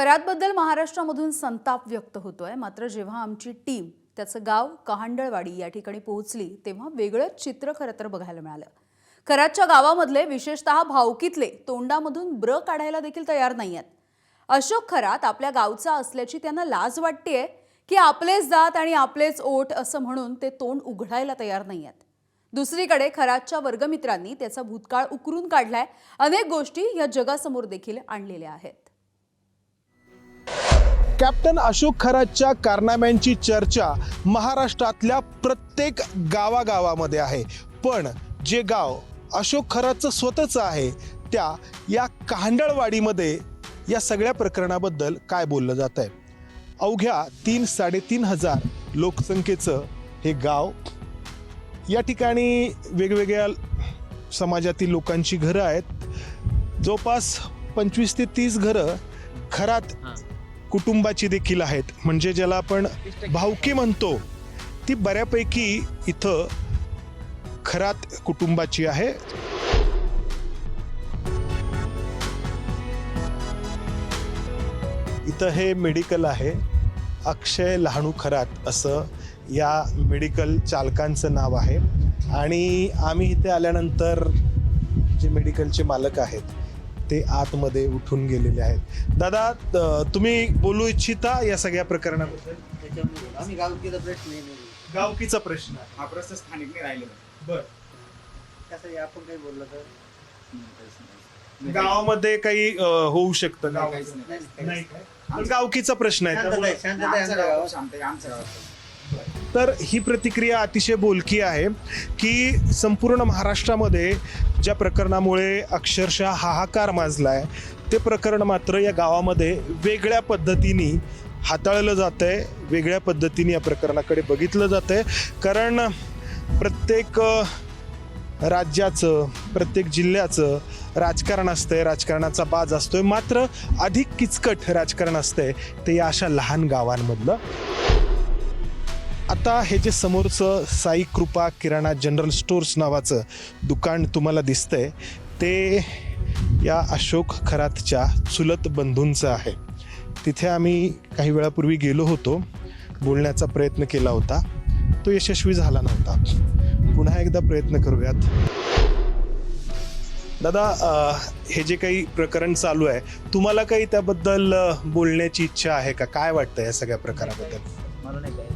खरातबद्दल महाराष्ट्रामधून संताप व्यक्त होतोय। मात्र जेव्हा आमची टीम त्याचं गाव कहांडळवाडी या ठिकाणी पोहोचली तेव्हा वेगळंच चित्र खरं तर बघायला मिळालं। खरातच्या गावामधले विशेषतः भावकीतले तोंडामधून ब्र काढायला देखील तयार नाहीयेत। अशोक खरात आपल्या गावचा असल्याची त्यांना लाज वाटतेय की आपलेच जात आणि आपलेच ओठ असं म्हणून ते तोंड उघडायला तयार नाहीयेत। दुसरीकडे खरातच्या वर्गमित्रांनी त्याचा भूतकाळ उकरून काढलाय। अनेक गोष्टी या जगासमोर देखील आणलेल्या आहेत। कॅप्टन अशोक खरातच्या कारनाम्यांची चर्चा महाराष्ट्रातल्या प्रत्येक गावागावामध्ये आहे, पण जे गाव अशोक खरातचं स्वतःचं आहे त्या या कहांडळवाडीमध्ये या सगळ्या प्रकरणाबद्दल काय बोललं जात आहे। अवघ्या 3-3.5 हजार लोकसंख्येचं हे गाव, या ठिकाणी वेगवेगळ्या समाजातील लोकांची घरं आहेत। जवळपास 25 ते 30 घरं खरात कुटुंबाची देखील आहेत, म्हणजे ज्याला आपण भावकी म्हणतो ती बऱ्यापैकी इथं खरात कुटुंबाची आहे। इथं हे मेडिकल आहे, अक्षय लहानू खरात असं या मेडिकल चालकांचं नाव आहे। आणि आम्ही इथे आल्यानंतर जे मेडिकलचे मालक आहेत ते आतमध्ये उठून गेलेले आहेत। दादा, तुम्ही बोलू इच्छिता या सगळ्या प्रकरणाबद्दल? आम्ही गावकीचा प्रश्न आहे. गावकीचा प्रश्न आहे हा प्रश्न स्थानिक नाही राहिलेला. बर, कसं आहे, आपण काही बोललं तर गावामध्ये काही होऊ शकतं गाव काहीच नाही. नाही काय? पण गावकीचा प्रश्न आहे त्यामुळे- शांतता आहे आमच्या गावात. शांत आहे आमच्या गावात. तर ही प्रतिक्रिया अतिशय बोलकी आहे की संपूर्ण महाराष्ट्रामध्ये ज्या प्रकरणामुळे अक्षरशः हाहाकार माजलाय ते प्रकरण मात्र या गावामध्ये वेगळ्या पद्धतीने हाताळलं जात आहे, वेगळ्या पद्धतीने या प्रकरणाकडे बघितलं जात आहे। कारण प्रत्येक राज्याचं, प्रत्येक जिल्ह्याचं राजकारण असतंय, राजकारणाचा बाज असतोय, मात्र अधिक किचकट राजकारण असतंय ते या अशा लहान गावांमधलं। आता हे जे समोरचं साई कृपा किराणा जनरल स्टोर्स नावाचं दुकान तुम्हाला दिसतंय ते या अशोक खरातच्या चुलत बंधूंचं आहे। तिथे आम्ही काही वेळापूर्वी गेलो होतो, बोलण्याचा प्रयत्न केला होता, तो यशस्वी झाला नव्हता। पुन्हा एकदा प्रयत्न करूयात। दादा, हे जे काही प्रकरण चालू आहे तुम्हाला काही त्याबद्दल बोलण्याची इच्छा आहे का? काय वाटतं या सगळ्या प्रकाराबद्दल? मला नाही काय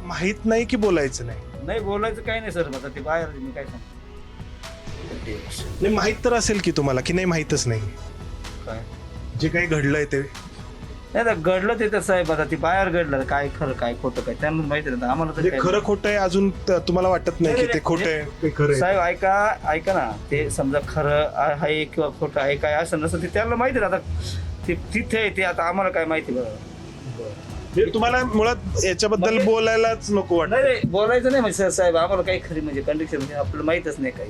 माहित नाही की बोलायचं नाही? नाही बोलायचं काही नाही सर. आता ते बाहेर मी काय सांगतो. नाही, माहित तर असेल की तुम्हाला, की नाही माहीतच नाही काय जे काही घडलंय ते? नाही आता घडलं ते तर साहेब, आता ते बाहेर घडलं, काय खरं काय खोटं काय त्यांना माहिती नाही. आम्हाला तर जे काय खरं खोटं आहे अजून तुम्हाला वाटत नाही की ते खोटं आहे ते खरं आहे? साहेब ऐका ना, ते समजा खरं आहे किंवा खोटं आहे काय असं नसतं ते त्यांना माहिती आहे. आता ते तिथे आहे ते, आता आम्हाला काय माहिती बघा. म्हणजे तुम्हाला मुळात याच्याबद्दल बोलायलाच नको वाटत? नाही नाही बोलायचं नाही म्हणजे साहेब, आम्हाला काही खरी म्हणजे कंडिशन म्हणजे आपल्याला माहितच नाही काही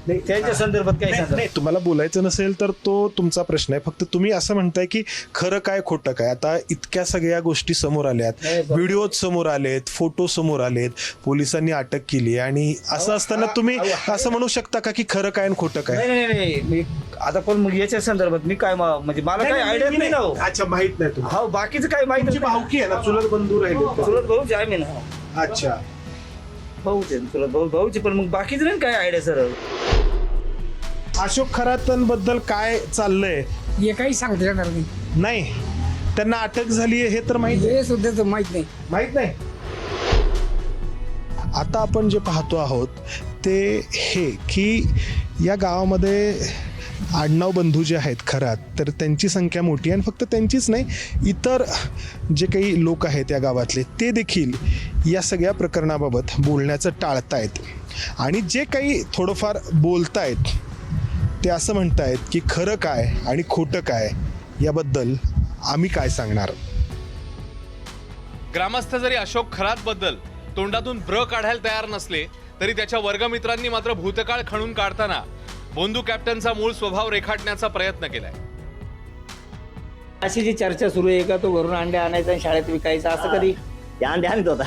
त्यांच्या संदर्भात काही सांगा. नाही, तुम्हाला बोलायचं नसेल तर तो तुमचा प्रश्न आहे। फक्त तुम्ही असं म्हणताय की खरं काय खोटं काय? आता इतक्या सगळ्या गोष्टी समोर आल्यात, व्हिडिओ समोर आलेत, फोटो समोर आलेत, पोलिसांनी अटक केली, आणि असं असताना तुम्ही असं म्हणू शकता का की खरं काय आणि खोटं काय? नाही नाही नाही मी आता पण मग याच्या संदर्भात मी काय म्हणजे मला काही आयडिया नाही ना हो. अच्छा, माहित नाही तुम्हाला? हो बाकीचं काही माहिती तुमची भावकी आहे ना, चुलत बंधू राहिले? चुलत भाऊच आहे मी ना. अच्छा, भाऊच आहे चुलत भाऊची, पण मग बाकीचं नाही काय आयडिया सर. अशोक खरातांबद्दल काय चाललंय हे काही सांगता येणार नाही. नाही? त्यांना अटक झाली आहे हे तर माहित आहे? हे सुद्धा तर माहित नाही. माहित नाही? आता आपण जे पाहतो आहोत ते हे की या गावामध्ये आडनाव बंधू जे आहेत खरात, तर त्यांची संख्या मोठी आहे, आणि फक्त त्यांचीच नाही, इतर जे काही लोक आहेत या गावातले ते देखील या सगळ्या प्रकरणाबाबत बोलण्याचं टाळतायत। आणि जे काही थोडंफार बोलतायत ते असं म्हणतायत की खरं काय आणि खोटं काय याबद्दल आम्ही काय सांगणार। ग्रामस्थ जरी अशोक खरातबद्दल तोंडातून ब्र काढायला तयार नसले तरी त्याच्या वर्गमित्रांनी मात्र भूतकाळ खणून काढताना बोंधू कॅप्टनचा मूळ स्वभाव रेखाटण्याचा प्रयत्न केलाय। अशी जी चर्चा सुरू आहे का तो घरून अंडे आणायचा आणि शाळेत विकायचा, असं कधी? ते अंडे आणत होता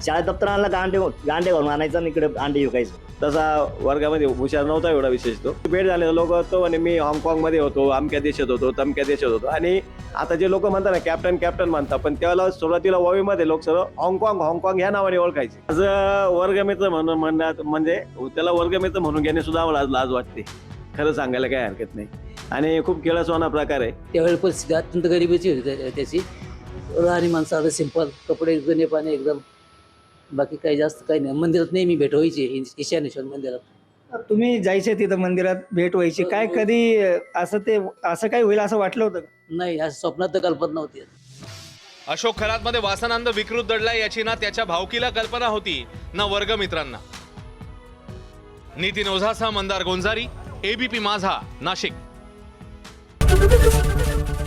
शाळेत दप्तर आणला का अंडे घालून आणायचं आणि इकडे अंडे विकायचं. तसा वर्गामध्ये हुशार नव्हता एवढा विशेष तो. भेट झाले लोक तो म्हणे मी हाँगकाँगमध्ये होतो, अमक्या देशात होतो, तमक्या देशात होतो. आणि आता जे लोक म्हणतात ना कॅप्टन म्हणतात, पण त्यावेळेला सुरुवातीला वावीमध्ये लोक सर्व हाँगकाँग ह्या नावाने ओळखायचे. आज वर्गमित्र म्हणून म्हणण्यात म्हणजे त्याला वर्गमित्र म्हणून घेणे सुद्धा आम्हाला आज लाज वाटते, खरं सांगायला काही हरकत नाही. आणि खूप खेळासवाना प्रकार आहे. त्यावेळी परिस्थिती अत्यंत गरिबीची होती त्याची. राहणीमान साधं सिंपल, कपडे जुने पाणी एकदम, बाकी काही जास्त काही नाही. मंदिरात नेहमी भेट व्हायची ईशानेश्वर मंदिरात. तुम्ही जायचे तिथं मंदिरात भेट व्हायची काय, कधी असं काही होईल असं वाटलं होतं का? नाही, असं स्वप्नात तर कल्पना नव्हती. अशोक खरातमध्ये वासनांद विकृत दडलाय याची ना त्याच्या भावकीला कल्पना होती ना वर्गमित्रांना. नितीन ओझासह मंदार गोंजारी, एबीपी माझा, नाशिक.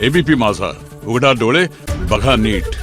एबीपी माझा, उघडा डोळे बघा नीट.